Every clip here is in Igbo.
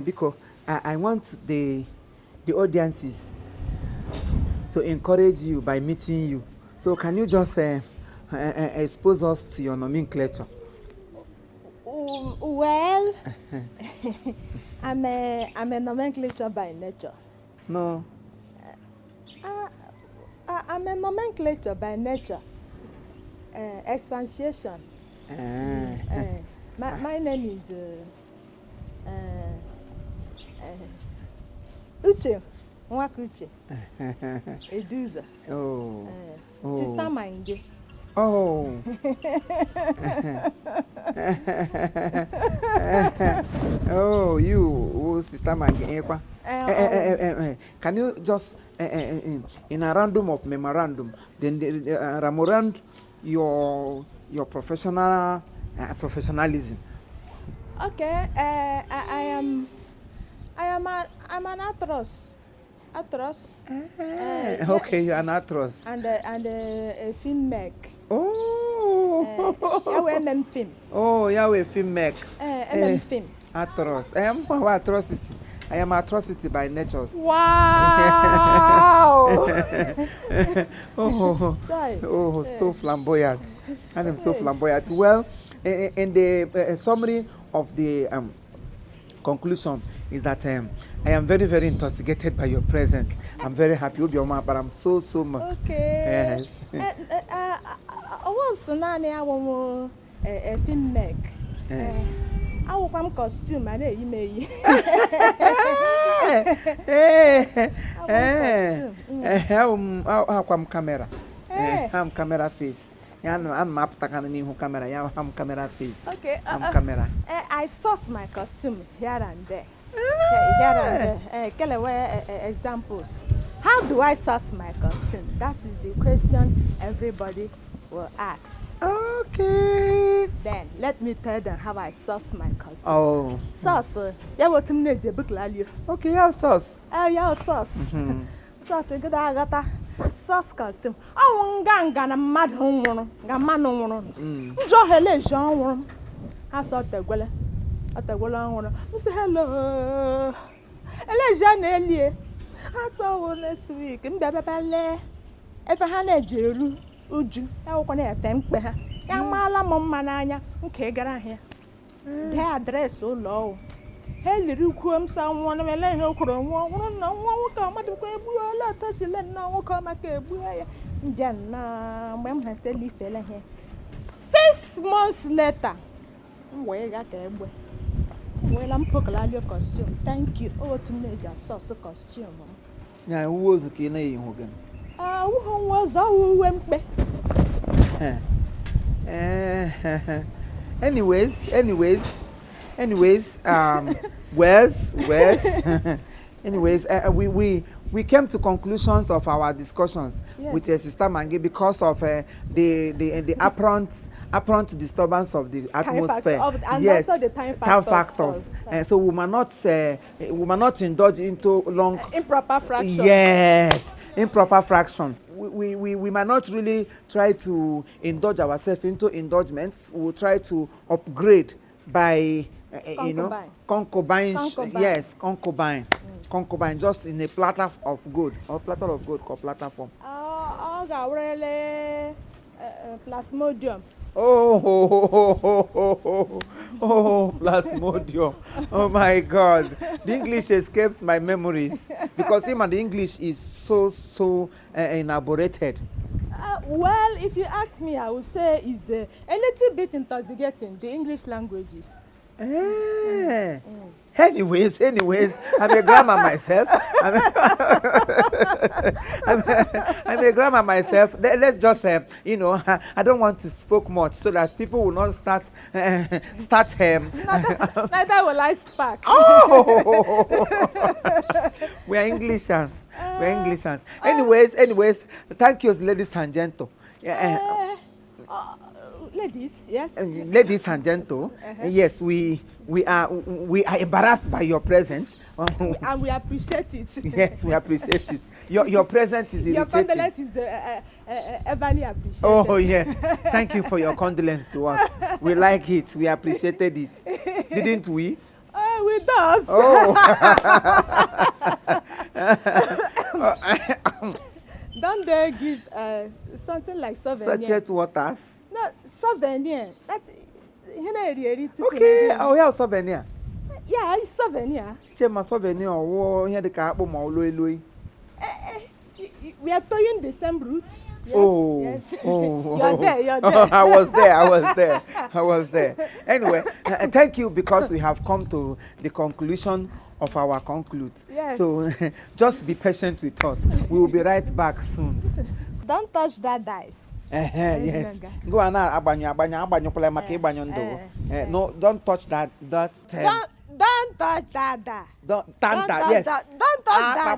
Because I want the audiences to encourage you by meeting you. So can you just expose us to your nomenclature? Well, I'm a nomenclature by nature. No. I'm a nomenclature by nature. Expansion. My name is Uche. Nwakuche. Eduza. Oh. Sister Mange. Oh. Oh, you, Sister Mange. Can you just, in a random of memorandum, then memorand your professionalism? Okay. I'm an actress. Okay, you're an actress. And a film make. Oh. Yahweh film. Oh, Yahweh film make. Film. Actress. Atrocity. I am atrocity by nature. Wow. So flamboyant. I am so flamboyant. Well, in the summary of the conclusion is that I am very, very intoxicated by your presence. I'm very happy with your mom, but I'm so much. Okay. Yes. I was a film make. I will come costume and email. How come camera? I'm camera face. I'm map taking camera. Yeah, I'm camera face. Okay. I'm camera. I source my costume here and there. Here and there. Examples. How do I source my costume? That is the question everybody will ask. Okay. Then let me tell them how I source my costume. Oh. Sauce. Yeah, what you need to book value. Okay, yeah, sauce. Yeah, sauce. Sauce. Good, I got a sauce costume. I won't gang a mad home. Gamano. Joe Hele Jean. I saw the Gwella. At the Walla. Say hello. Elijah Nelly. I saw one this week in Babale. If I had a jeru, Uju, I want to thank her. Young Mala Mommananya, okay, get here. Their address so low. Hey, little crumb, someone of a land of Chrome, one will come at the Quabu, let us let no come at the Buya. Then, when I said, leave fella here. 6 months later, where got a boy. Well, I'm poking your costume. Thank you. Oh, to make your sauce costume. Yeah, who was a Canadian Hogan? Who was who went back? Anyways, we came to conclusions of our discussions with Sister Mange because of the apparent disturbance of the atmosphere. And also the time factors. So we might not indulge into long improper fraction. Yes, improper fraction. We might not really try to indulge ourselves into indulgements. We'll try to upgrade by concubine. Yes, concubine. Concubine, just in a platter of good or platform. Really plasmodium. Oh, plasmodium. Oh my God. The English escapes my memories because even the English is so elaborated. Well, if you ask me, I would say it's a little bit intoxicating, the English languages. Anyways, I'm a grammar myself. I'm a grammar myself. Let's just I don't want to speak much so that people will not start. Neither will I spark. Oh, we are Englishans. Anyways, thank you, ladies and gentlemen. Ladies, yes. Ladies and gentlemen, yes, we are embarrassed by your presence, And we appreciate it. Yes, we appreciate it. Your presence is irritating. Your condolence is everly appreciated. Oh, yes. Thank you for your condolence to us. We like it. We appreciated it. Didn't we? We does. Oh. Don't they give something like souvenir? Sachet waters. No, souvenir. That's Okay. Oh, yeah, souvenir. Yeah, it's souvenir. Chema souvenir. Oh, here the car. We are toying the same route. Yes, oh, yes. Oh, You're there. I was there. Anyway, thank you because we have come to the conclusion of our conclude. Yes. So just be patient with us. We will be right back soon. Don't touch that dice. Yes. Go on now, no, don't touch that. Don't touch that. Don't touch that. Yes. Don't touch that.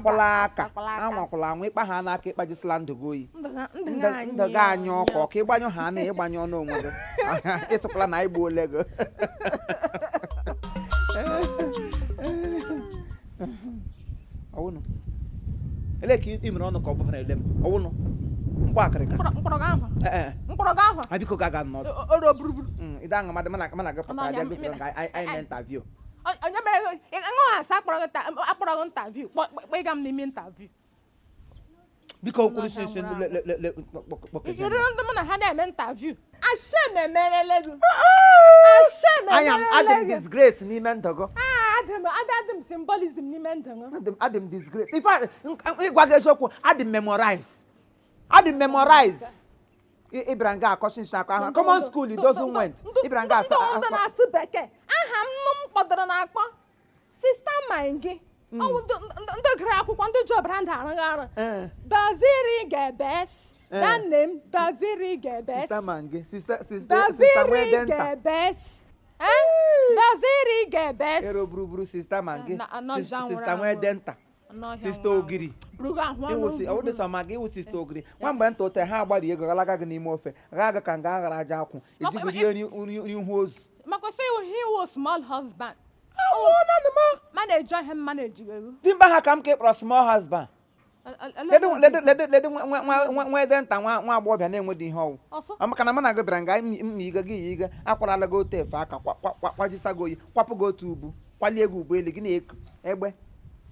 Interview. Because I am adding disgrace in Mentogo. Adam symbolism ni mentongo. Adam disgrace. In fact, Adam memorize. Ibranga question shaka. Common school, it doesn't went. Ibranga. Sister Mangi. Oh, the crack on the job and does it get best? That name does it get best? Sister Mangi. Sister does it get best? Does it get best? Sister Mangi. Sister where denta. Sister Ogiri. It was some Maggi with Sister Ogiri. One went to tell how about the Galaga Nimofe. Raga Kanga Rajaku. It's a new hose. Makose, he was small husband. Oh, no, manage him, manage. Timba come keep a small husband. Let them where then one boy and name with the hole. I'm a good branga, Miga, Aquala go te faka, what is a go, Papa go to Paliagu, Billy, Egbe,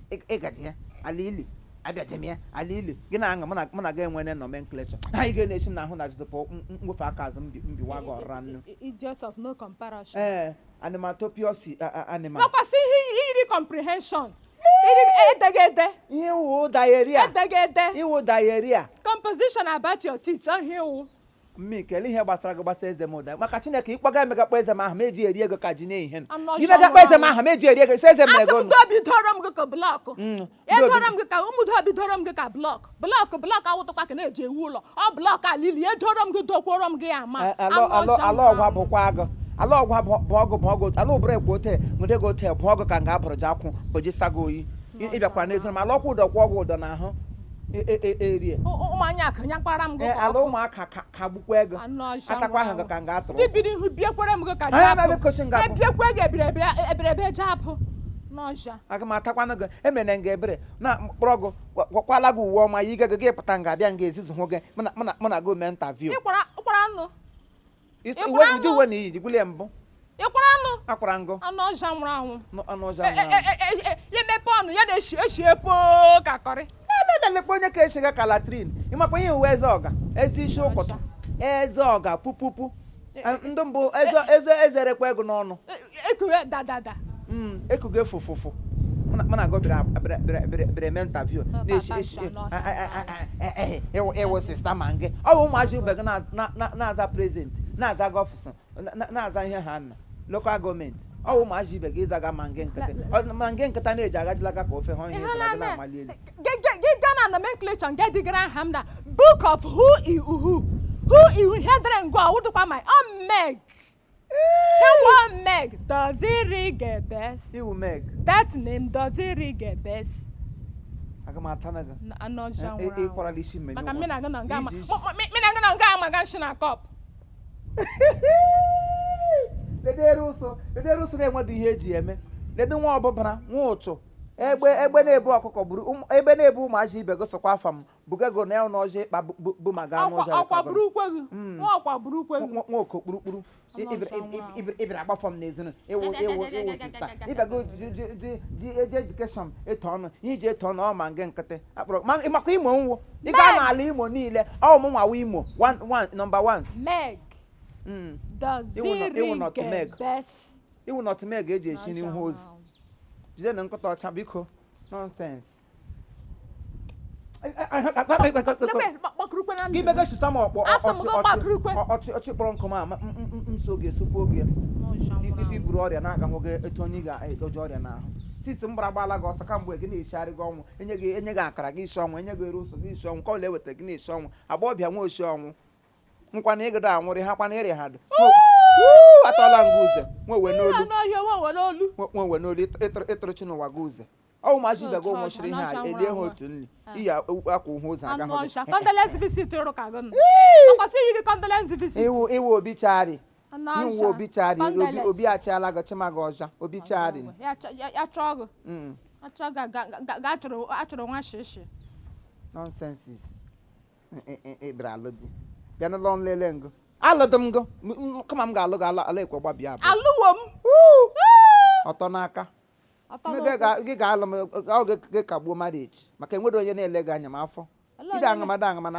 Egatia, a lily. I bet him here, a lily. Gina again when in nomenclature. I get nation now as the Pope with our cousin run. Idiot of no comparison. Animatopios animal. No, see, he comprehension. You diarrhea. You diarrhea. Composition about your teeth, you. Me, Kelly, here was says the mother. Macachina, keep a guy make up with the Mahmeji Diego Cajine. You make up with the Mahmeji Diego says a Toram Goka block. Toram Goka block. Block out of Kakanage wool. Or block a lily, Toram Gotorum Gama. Allo Waboquago. Allo Bogo, allo break water, when they go tell Bogo can gabro Jaco, but just Sagoi. In Ibaquanism, my local dog walk on a area. Oh, Maniac, Yaparam, allo Maka Kabuquega, and no Ataquanga can gato. They didn't who be a Quaramuka. I have a question. Gabriel Japo. Noja. I come Ataquanaga, Emen Gabriel. Not Brogo, Qualago, warm my eager Gapatanga, Biangas is Hogan, Monago mental view. It's what you do when you William. Aquarango. I'm not Jamround. No, I'm not You may pon, Yadeshipo Kakori. The Ponyaka Calatrine. You might pay you as Oga, as the show, as Oga, poo. And Dumbo as a requagono. Dada. It could go for. When I go to mental view, it was Sister Mange. Oh, my Gilbert, not present, not that officer, not here, Hannah. Local government. Oh, my Gilbert is a Mangan. Mangan Catane, I got like a coffee. Get down on the nomenclature and get the grand hammer. Book of who you had and go out to my own Meg. One Meg, does it get best? You Meg. That name does it get best? I come out Tanaga. I'm not sure. Equally, she may. I'm going to gamma gashina cup. The Deruso, they want the HGM. They don't want Bobana, Moto. egbe na-ebu ọkụkọ buru ebe na-ebu ụmụazị ibe gị sokwa afa m bugago na ya n'ọjị ịkpa bụ ma gaa n'ọjị akwa buru ukwe gị nwa akwa buru ukwe gị nwa oko kpurukpuru ibere agbafọ m n'ezinụ iwu sista ịbịago ji eji edukeshọn eto ọnụ ihe iji eto ọnụ ọ ma nge nkịtị akpọrọ maka imo nwo ị gaa n'ala imo niile ọ mụ nwawa imo number ones Meg iwu nọtmeg eji esi n'ihu ozi jide na nkịta ọcha biko nonsense gị bega chụta m ọchị kpọrọ nkụ ma nso oge sụpụ oge ibi buru ọrịa na-agahụ gị etu onye ga-edoji ọrịa n'ahụ titi m gbara gbala gị ọsọ kamgbe gị na-echigharị gị ọnwụ enye gị akara gị isi ọnwụ enye gị ere ụsọ gị isi ọnwụ ka ọla eweta gị na-esi ọnwụ agbọbịa nwa osi ọnwụ nkwa na ịgịdo anwụrị ha kwana ịrị ha dụ atọla nga uze nwewe n'olu ịtụrụchi n'ụwa gị uze ọ ụmụazị ibe gị ụmụchiri ihe a elie ha otu nri iyi akwa uhe ụzọ aga iwu obi chari iwu obi chari obi achịala gị chima gị ọja obi chari achọrọ nwa shishi nonsenses ịbịara alụ di bịa n'ụlọ nlele ngụ alụdị m gị kama m ga-alụ gị ala ekwe gbabịa abụọ alụwo m ọtọ n'aka gị ga-alụ m gị kagbuo marriage maka enwere onye na-ele gị anya ma afọ ị ga-aṅamada aṅama na